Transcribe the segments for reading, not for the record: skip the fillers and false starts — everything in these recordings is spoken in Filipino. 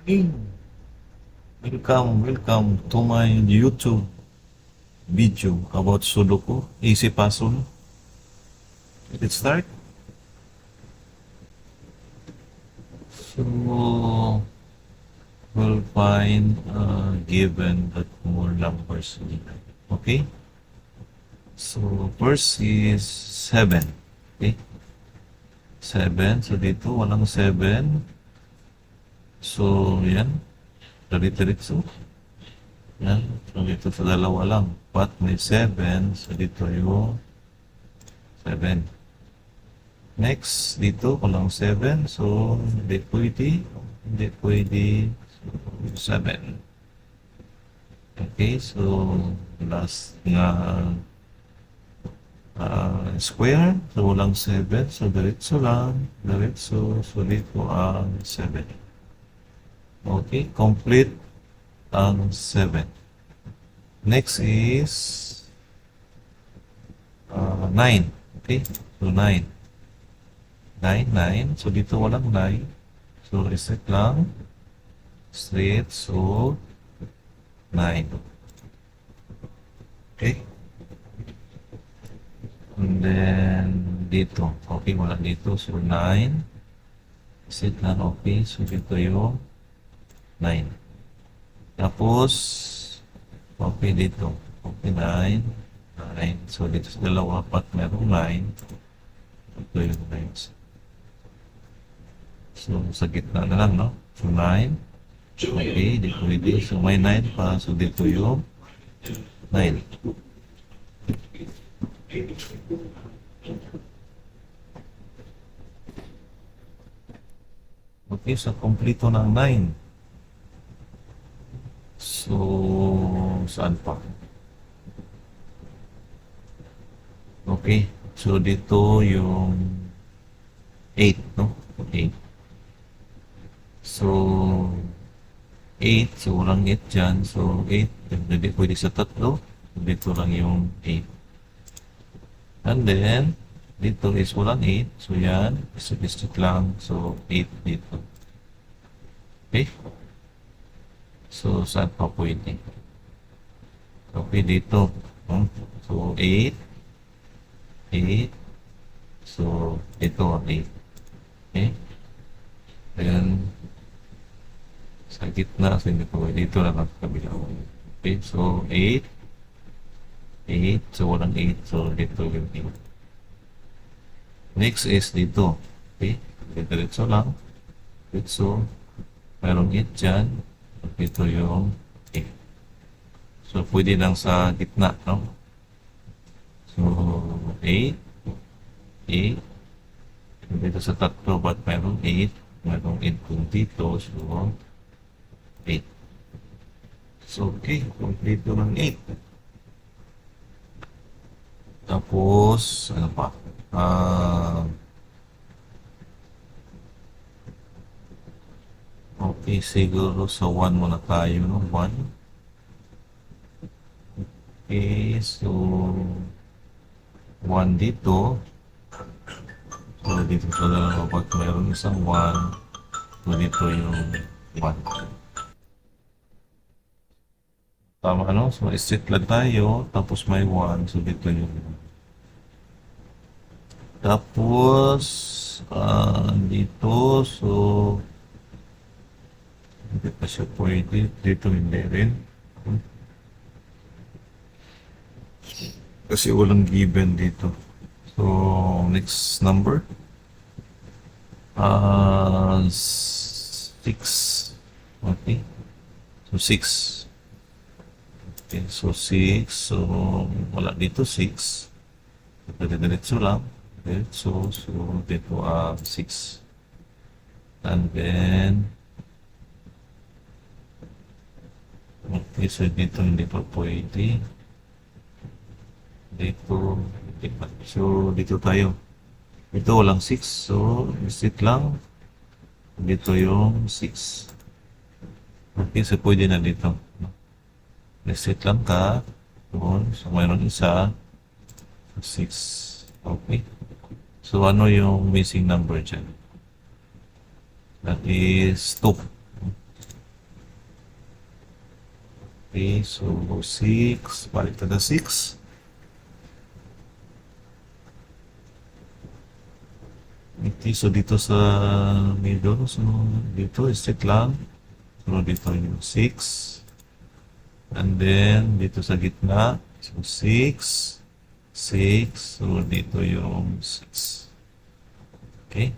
Hey, welcome to my YouTube video about Sudoku. Easy puzzle. Let's start. So, we'll find given that more numbers. Okay? So, first is 7. Okay? 7. So, dito walang 7. So, yan. Diretso. Yan. So, dito sa dalawa lang. But may 7. So, dito yung 7. Next, dito walang 7. So, hindi pwede. Hindi pwede. So, 7. Okay, so last nga square. So, walang 7. So, diretso lang. Diretso. So, dito ang 7. Okay, complete ang 7. Next is 9. Okay, so 9. 9. So, dito walang 9. So, reset lang. Straight. So, 9. Okay. And then, dito. Okay, wala dito. So, 9. Reset lang. Okay. So, dito yung 9. Tapos, okay dito. Okay, 9. 9. So, dito sa dalawa, pat merong 9. Ito yung 9. So, sa gitna na lang, no? So, 9. Okay, dito pwede. So, may 9 pa. So, dito yung 9. Okay, so, kompleto ng 9. So, saan pa? Okay, so, dito yung 8, no? 8. So, 8. So, walang 8 dyan. So, 8. Hindi pwede sa tatlo. Dito lang yung 8. And then, dito is walang 8. So, yan. Isip lang. So, 8 dito. Okay? So, saan pa pwede? Okay, dito. So, 8. 8. So, dito 8. Okay? Then, sa gitna, so hindi po, dito lang ang kabila. Okay, so 8. 8. So, walang 8. So, dito yung 8. Next is dito. Okay, diretso lang. So, mayroong 8 dyan. Dito yung 8. So, pwede lang sa gitna, no? So, 8. 8. Dito sa tatlo, but mayroong 8. Mayroong 8 kung dito. So, 8. So, okay. Complete ng 8. Tapos, ano pa? Okay, siguro sa 1 muna tayo, no? 1. Okay, so 1 dito. So, dito sa dalawa, pag mayroon isang 1, so dito yung 1. Tama, ano? So, isit lang tayo, tapos may 1, so dito yung 1. Tapos, dito, so, hindi pa siya pwede. Dito hindi rin. Kasi walang given dito. So, next number. 6. Okay. So, 6. Okay, so 6. So, wala dito 6. Diretso lang. Diretso. So, dito 6. And then, okay, so dito hindi pa pwede. Dito, hindi pa. So, dito tayo. Ito walang 6. So, visit lang. Dito yung 6. Okay, so pwede na dito. Reset lang ka. Doon. So, mayroon isa. 6. Okay. So, ano yung missing number dyan? That is 2. Okay, so 6, balik na 6. Okay, so dito sa middle, so dito straight lang. So dito yung 6. And then dito sa gitna, so 6, 6. So dito yung 6. Okay?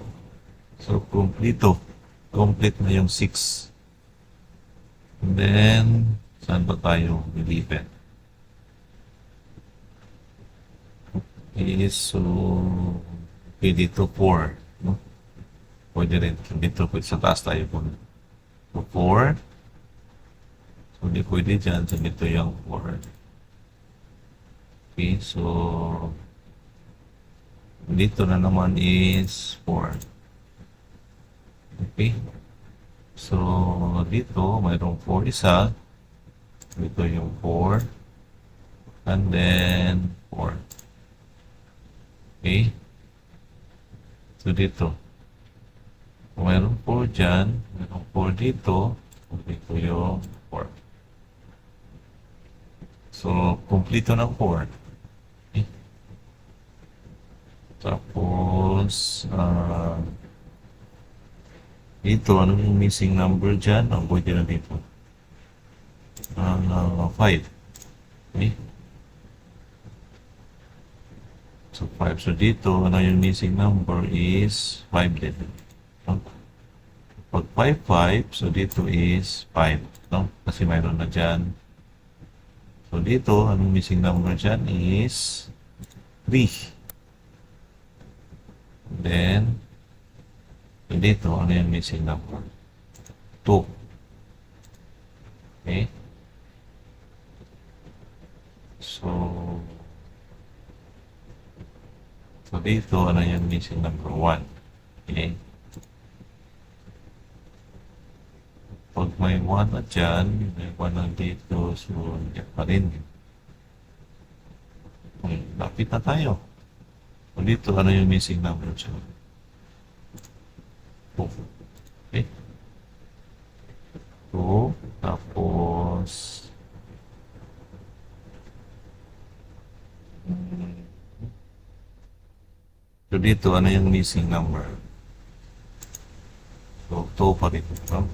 So kompleto. Complete na yung 6. And then, saan ba tayo lilipat? Okay, so okay, dito 4. No? Pwede rin. Dito sa taas tayo po. So 4. So hindi pwede dyan. So dito yung 4. Okay, so dito na naman is 4. Okay. So dito mayroong 4 isa. Dito yung 4. And then 4. Okay. So dito. Kung mayroong 4 dyan, mayroong 4 dito. Dito yung 4. So, kumplito ng 4. Okay. Tapos, dito, ano yung missing number dyan? Ang pwede na dito. 5. Okay. So, 5. So, dito, ano yung missing number is 5 din. No? Pag 5, 5, so dito is 5. No? Kasi mayroon na dyan. So, dito, anong missing number dyan is 3. Then, so dito, ano yung missing number? 2. Okay? So dito, ano yung missing number 1? Okay? Pag may 1 na dyan, may 1 na dito, so yan pa rin. Okay, lapit na tayo. So dito, ano yung missing number dyan? 2. Okay? 2, tapos so dito, ano yung missing number? So, 2 pa rin. No?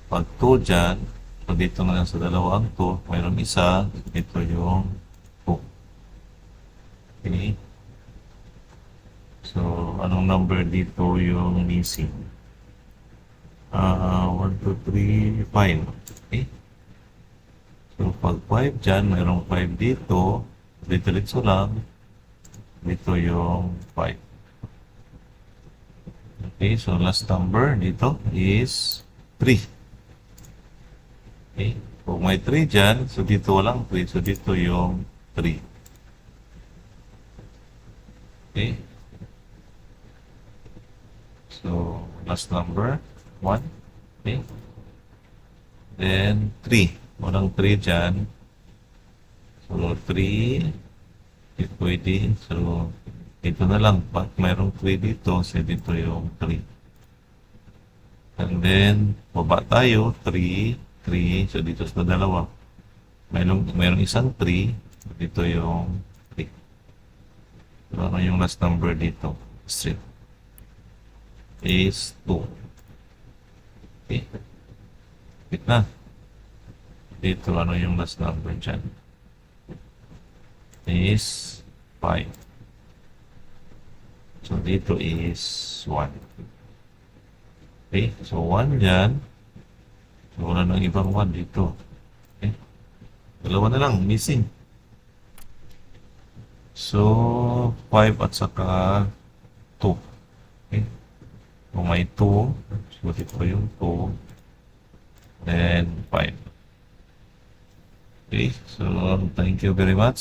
Pag 2 dyan, so dito na lang sa dalawang 2, mayroon isa, ito yung 2. Okay? So, anong number dito yung missing? 1, 2, 3, 5. Okay? So, pag 5 dyan, mayroong 5 dito, dito lang, dito yung 5. Okay, so last number dito is 3. Okay, kung may 3 dyan, so dito walang 3, so dito yung 3. Okay. So, last number, 1. Okay. Then, 3. Walang 3 dyan. So, 3. Hindi pwede. So, ito na lang. Pag mayroong 3 dito, so dito yung 3. And then, baba tayo. 3. 3. So, dito sa dalawa. Mayroong isang 3. Dito yung 3. So, ano yung last number dito? Straight. Is 2. Okay. Wait na. Dito, ano yung last number dyan? Is 5. So, dito is 1. Okay. So, 1 dyan. So, wala nang ibang 1 dito. Okay. Dalawa na lang, missing. So, 5 at saka 2. Okay. Kung may 2, so dito yung 2. Then, 5. Okay, so thank you very much.